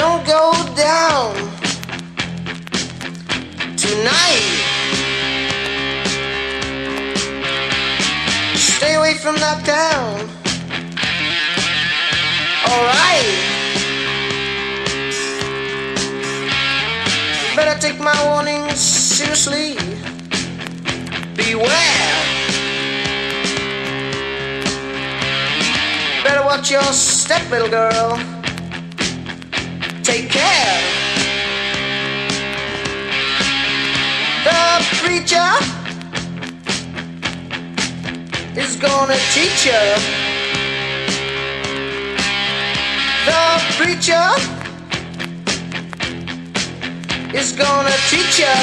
don't go down tonight. Stay away from that town. Alright. Better take my warnings seriously. Beware. Better watch your step, little girl. Take care. The preacher is gonna teach you. The preacher is gonna teach you.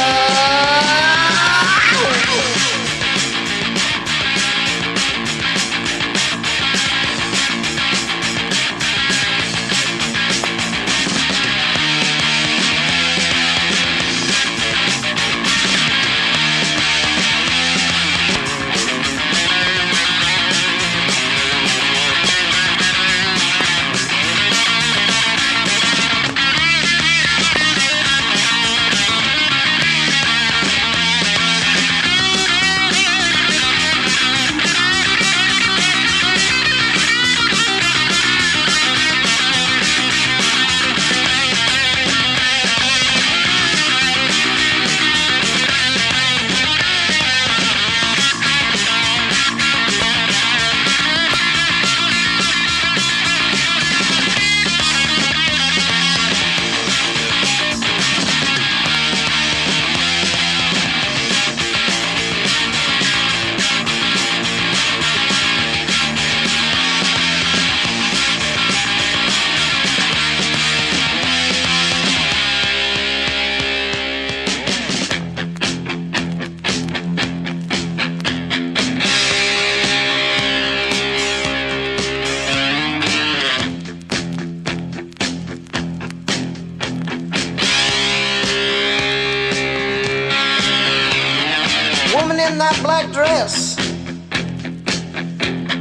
Woman in that black dress,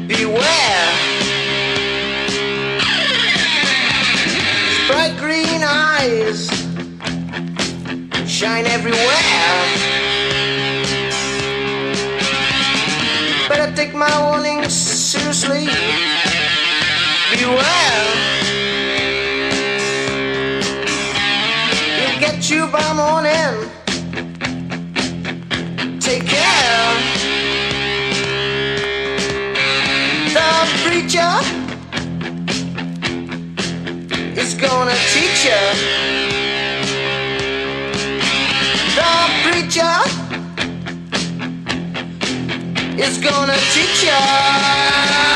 beware. Bright green eyes shine everywhere. Better take my warnings seriously. Beware. He'll get you by morning. Take care. The preacher is gonna teach you. The preacher is gonna teach you.